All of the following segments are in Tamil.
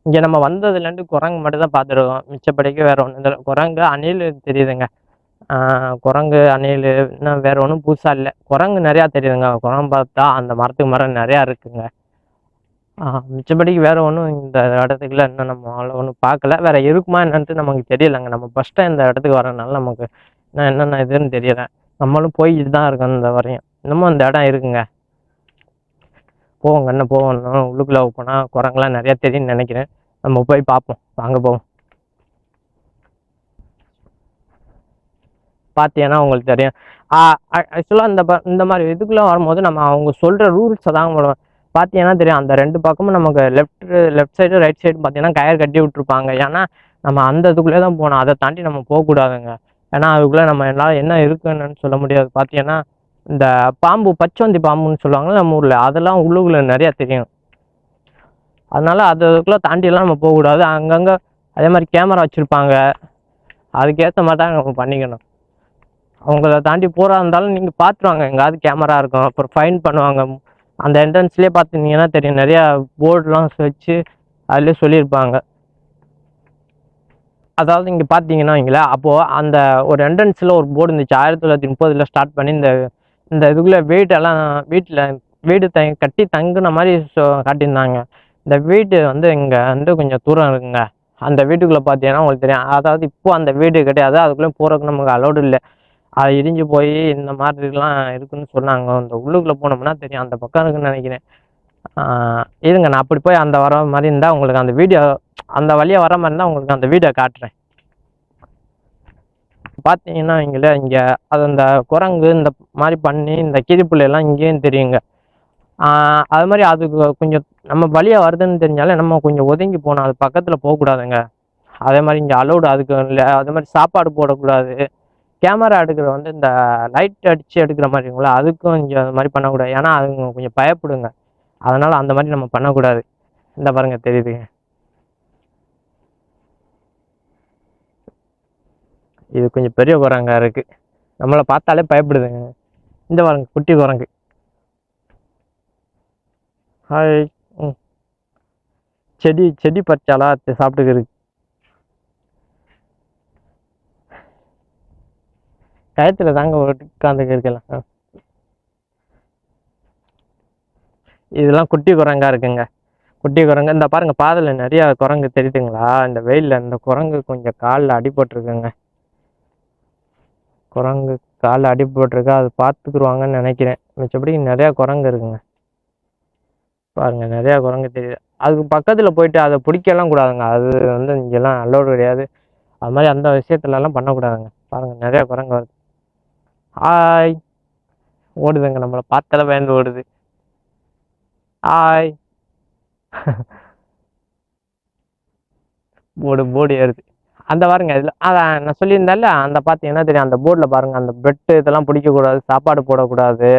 இங்கே நம்ம வந்ததுலேருந்து குரங்கு மட்டும் தான் பார்த்துருக்கோம், மிச்சப்படிக்கு வேறு ஒன்றும் இல்லை. குரங்கு அணில் தெரியுதுங்க, குரங்கு அணில், இன்னும் வேறு ஒன்றும் புதுசாக இல்லை. குரங்கு நிறையா தெரியுதுங்க, குரங்கு பார்த்தா அந்த மரத்துக்கு மரம் நிறையா இருக்குங்க. மிச்சப்படிக்கு வேறு ஒன்றும் இந்த இடத்துக்குள்ள இன்னும் நம்ம அவ்வளோ ஒன்றும் பார்க்கல. வேறு இருக்குமா என்னன்ட்டு நமக்கு தெரியலைங்க. நம்ம ஃபஸ்ட் டைம் இந்த இடத்துக்கு வரனால நமக்கு இன்னும் என்னென்ன இதுன்னு தெரியலை. நம்மளும் போய்கிட்டு தான் இருக்கோம் இந்த வரையும். இன்னமும் இந்த இடம் இருக்குங்க. போவோங்க, இன்னும் போவோம். உள்ளுக்குள்ளே போனால் குரங்கெலாம் நிறையா தெரியும்னு நினைக்கிறேன். நம்ம போய் பார்ப்போம், வாங்க போவோம். பார்த்தீங்கன்னா உங்களுக்கு தெரியும். ஆக்சுவலாக இந்த மாதிரி இதுக்குள்ளே வரும்போது நம்ம அவங்க சொல்கிற ரூல்ஸை தான் பார்த்தீங்கன்னா தெரியும். அந்த 2 பக்கமும் நமக்கு லெஃப்ட் சைடு ரைட் சைடு பார்த்தீங்கன்னா கயிறு கட்டி விட்டுருப்பாங்க. ஏன்னா நம்ம அந்த இதுக்குள்ளே தான் போகணும், அதை தாண்டி நம்ம போகக்கூடாதுங்க. ஏன்னா அதுக்குள்ளே நம்ம என்னால் என்ன இருக்குன்னு சொல்ல முடியாது. பார்த்தீங்கன்னா இந்த பாம்பு, பச்சோந்தி பாம்புன்னு சொல்லுவாங்க நம்ம ஊரில், அதெல்லாம் உள்ளுக்குள்ளே நிறையா தெரியும். அதனால அதுக்குள்ளே தாண்டியெல்லாம் நம்ம போகக்கூடாது. அங்கங்கே அதே மாதிரி கேமரா வச்சுருப்பாங்க, அதுக்கேற்ற மாதிரி தான் நம்ம பண்ணிக்கணும். அவங்கள தாண்டி போகிறா இருந்தாலும் நீங்கள் பார்த்துருவாங்க, எங்கேயாவது கேமரா இருக்கும், அப்புறம் ஃபைன் பண்ணுவாங்க. அந்த என்ட்ரன்ஸ்லேயே பார்த்துருந்தீங்கன்னா தெரியும், நிறையா போர்டுலாம் வச்சு அதிலே சொல்லியிருப்பாங்க. அதாவது இங்கே பார்த்தீங்கன்னா வைங்களேன், அப்போது அந்த ஒரு என்ட்ரன்ஸில் ஒரு போர்டு இருந்துச்சு, 1930 ஸ்டார்ட் பண்ணி இந்த இதுக்குள்ளே வீடு கட்டி தங்குன மாதிரி காட்டியிருந்தாங்க. இந்த வீடு வந்து இங்கே வந்து கொஞ்சம் தூரம் இருக்குங்க. அந்த வீட்டுக்குள்ளே பார்த்தீங்கன்னா உங்களுக்கு தெரியும். அதாவது இப்போ அந்த வீடு கிடையாது, அதுக்குள்ளே போகிறதுக்கு நமக்கு அலோடு இல்லை. அது இடிஞ்சு போய் இந்த மாதிரிலாம் இருக்குன்னு சொன்னாங்க. அந்த உள்ளுக்குள்ளே போனோம்னா தெரியும், அந்த பக்கம் இருக்குன்னு நினைக்கிறேன். இருங்க, நான் அப்படி போய் அந்த வர மாதிரி இருந்தால் உங்களுக்கு அந்த வீடியோ, அந்த வழியாக வர மாதிரி இருந்தால் உங்களுக்கு அந்த வீடியோ காட்டுறேன். பார்த்தீங்கன்னா இங்கே அது அந்த குரங்கு இந்த மாதிரி பண்ணி இந்த கிளிப்புள்ளெல்லாம் இங்கேயும் தெரியுங்க. அது மாதிரி அதுக்கு கொஞ்சம் நம்ம வழியாக வருதுன்னு தெரிஞ்சாலே நம்ம கொஞ்சம் ஒதுங்கி போனோம், அது பக்கத்தில் போகக்கூடாதுங்க. அதே மாதிரி இங்கே அலோடு அதுக்கு இல்லை. அதே மாதிரி சாப்பாடு போடக்கூடாது. கேமரா எடுக்கிறது வந்து இந்த லைட் அடித்து எடுக்கிற மாதிரி இருக்குங்களா, அதுக்கும் இங்கே அது மாதிரி பண்ணக்கூடாது. ஏன்னா அதுங்க கொஞ்சம் பயப்படுங்க, அதனால் அந்த மாதிரி நம்ம பண்ணக்கூடாது. இந்த பாருங்க தெரியுதுங்க, இது கொஞ்சம் பெரிய குரங்கா இருக்குது, நம்மளை பார்த்தாலே பயப்படுதுங்க. இந்த பாருங்க குட்டி குரங்கு. ஹாய். செடி பறிச்சாலா சாப்பிட்டுக்கு டயத்தில் தாங்க உட்காந்துக்கு இருக்கலாம். இதெல்லாம் குட்டி குரங்கா இருக்குங்க, குட்டி குரங்கு. இந்த பாருங்க பாதையில் நிறையா குரங்கு தெரியுதுங்களா, இந்த வெயிலில் இந்த குரங்கு கொஞ்சம் காலில் அடிபட்டுருக்குங்க. குரங்கு காலில் அடிபட்டுருக்கா, அது பார்த்துக்குருவாங்கன்னு நினைக்கிறேன். மிச்சப்படி நிறையா குரங்கு இருக்குங்க. பாருங்க நிறையா குரங்கு தெரியுது. அதுக்கு பக்கத்தில் போயிட்டு அதை பிடிக்கலாம் கூடாதுங்க, அது வந்து இங்கெல்லாம் அலோடு கிடையாது. அது மாதிரி அந்த விஷயத்துலலாம் பண்ணக்கூடாதுங்க. பாருங்க நிறையா குரங்கு வருது. ஹாய். ஓடுதுங்க, நம்மளை பார்த்தால பயந்து ஓடுது. ஹாய். போர்டு ஏறுது. அந்த பாருங்க இதில் அதான் நான் சொல்லியிருந்தேன்ல, அந்த பார்த்தீங்கன்னா தெரியும், அந்த போர்டில் பாருங்கள், அந்த பெட்டு இதெல்லாம் பிடிக்கக்கூடாது, சாப்பாடு போடக்கூடாது,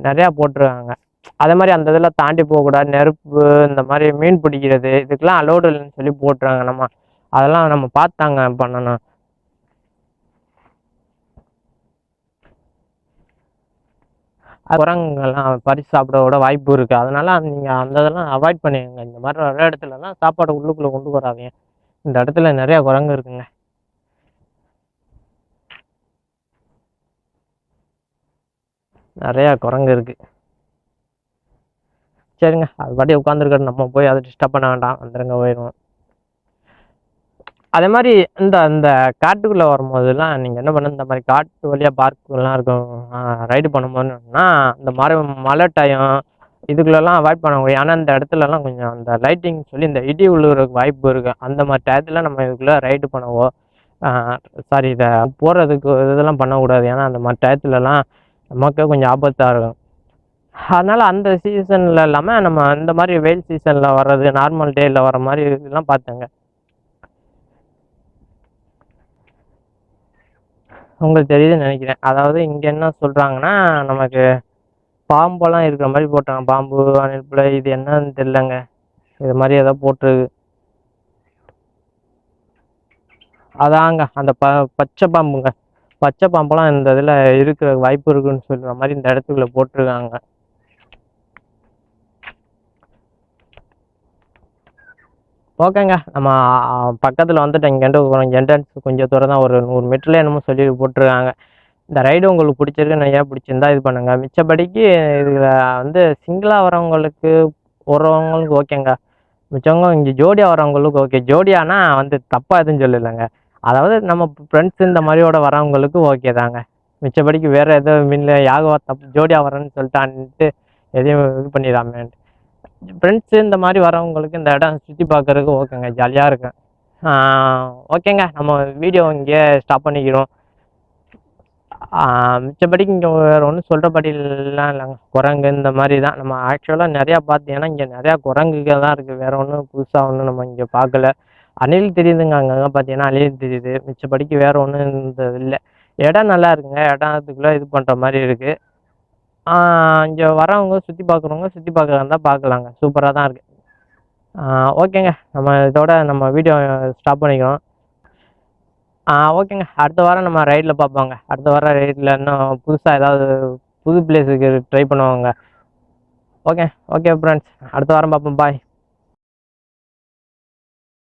நிறையா போட்டிருக்காங்க. அதே மாதிரி அந்த இதெல்லாம் தாண்டி போகக்கூடாது. நெருப்பு, இந்த மாதிரி மீன் பிடிக்கிறது, இதுக்கெல்லாம் அலோடு இல்லைன்னு சொல்லி போட்டுறாங்க. நம்ம அதெல்லாம் நம்ம பார்த்தாங்க பண்ணணும். குரங்குங்கள்லாம் பறித்து சாப்பிடவோட வாய்ப்பு இருக்குது. அதனால நீங்கள் அந்த இதெல்லாம் அவாய்ட் பண்ணிடுங்க. இந்த மாதிரி வர இடத்துலலாம் சாப்பாடு உள்ளுக்குள்ளே கொண்டு வராதீங்க. இந்த இடத்துல நிறையா குரங்கு இருக்குங்க, நிறையா குரங்கு இருக்குது. சரிங்க, அது பாட்டி உட்காந்துருக்கட்டும், நம்ம போய் அதை டிஸ்டர்ப் பண்ண வேண்டாம், வந்துடுங்க, போயிடுவோம். அதே மாதிரி இந்த காட்டுக்குள்ளே வரும்போதெல்லாம் நீங்கள் என்ன பண்ணணும், இந்த மாதிரி காட்டு வழியாக பார்க்குலாம் இருக்கும், ரைடு பண்ணும்போதுன்னா இந்த மழை டைம் இதுக்குள்ளெல்லாம் அவாய்ட் பண்ண முடியும். ஆனால் இந்த இடத்துலலாம் கொஞ்சம் அந்த லைட்டிங் சொல்லி இந்த இடி விழுறதுக்கு வாய்ப்பு இருக்குது. அந்த மாதிரி டயத்தில் நம்ம இதுக்குள்ளே ரைடு பண்ணவோ இதை போகிறதுக்கு இதெல்லாம் பண்ணக்கூடாது. ஏன்னா அந்த மாதிரி டயத்துலலாம் நமக்கு கொஞ்சம் ஆபத்தாக இருக்கும். அதனால் அந்த சீசனில் இல்லாமல் நம்ம இந்த மாதிரி வெயில் சீசனில் வர்றது, நார்மல் டேயில் வர மாதிரி இதெல்லாம் பார்த்துங்க. உங்களுக்கு தெரியுதுன்னு நினைக்கிறேன். அதாவது இங்கே என்ன சொல்கிறாங்கன்னா, நமக்கு பாம்பெல்லாம் இருக்கிற மாதிரி போட்டாங்க, பாம்பு, அணில்புழை, இது என்னன்னு தெரிலங்க, இது மாதிரி ஏதோ போட்டுருக்கு. அதாங்க அந்த பச்சை பாம்புங்க, பச்சை பாம்பெல்லாம் இந்த இதில் இருக்கிற வாய்ப்பு இருக்குன்னு சொல்கிற மாதிரி இந்த இடத்துக்குள்ள போட்டிருக்காங்க. ஓகேங்க. நம்ம பக்கத்தில் வந்துட்டோம். இங்கேருந்து என்ட்ரன்ஸ் கொஞ்சம் தூரம் தான், ஒரு 100 மீட்டர்ல என்னமோ சொல்லி போட்டிருக்காங்க. இந்த ரைடு உங்களுக்கு பிடிச்சிருக்கு, நிறையா பிடிச்சிருந்தா இது பண்ணுங்க. மிச்சப்படிக்கு இதில் வந்து சிங்கிளாக வரவங்களுக்கு ஓகேங்க. மிச்சவங்க இங்கே ஜோடியாக வரவங்களுக்கு ஓகே. ஜோடியானா வந்து தப்பாக எதுவும் சொல்லலைங்க. அதாவது நம்ம ஃப்ரெண்ட்ஸ் இந்த மாதிரியோட வரவங்களுக்கு ஓகே தாங்க. மிச்சப்படிக்கு வேறு எதுவும் மீன்ல ஜோடியாக வரேன்னு சொல்லிட்டான்ட்டு எதையும் இது பண்ணிடாமேன்ட்டு. ஃப்ரெண்ட்ஸு இந்த மாதிரி வரவங்களுக்கு இந்த இடம் சுற்றி பார்க்குறதுக்கு ஓகேங்க, ஜாலியாக இருக்கும். ஓகேங்க, நம்ம வீடியோ இங்கேயே ஸ்டாப் பண்ணிக்கிறோம். மிச்சப்படிக்கு இங்கே வேறு ஒன்றும் சொல்கிறபடிலாம் இல்லைங்க. குரங்கு இந்த மாதிரி தான் நம்ம ஆக்சுவலாக நிறையா பார்த்தீங்கன்னா இங்கே நிறையா குரங்குகள் தான் இருக்குது. வேறு ஒன்றும் புதுசாக ஒன்றும் நம்ம இங்கே பார்க்கல. அணில் தெரியுதுங்க, அங்கங்கே பார்த்தீங்கன்னா அணில் தெரியுது. மிச்சப்படிக்கு வேறு ஒன்றும் இந்த இல்லை. இடம் நல்லா இருக்குங்க, இடத்துக்குள்ளே இது பண்ணுற மாதிரி இருக்குது. இங்கே வரவங்க சுற்றி பார்க்குறதா இருந்தால் பார்க்கலாங்க, சூப்பராக தான் இருக்குது. ஓகேங்க, நம்ம இதோட நம்ம வீடியோ ஸ்டாப் பண்ணிக்கிறோம். ஓகேங்க, அடுத்த வாரம் நம்ம ரைடில் பார்ப்போங்க. அடுத்த வாரம் ரைடில் இன்னும் புதுசாக ஏதாவது புது பிளேஸுக்கு ட்ரை பண்ணுவாங்க. ஓகே ஃப்ரெண்ட்ஸ், அடுத்த வாரம் பார்ப்போம். பாய்.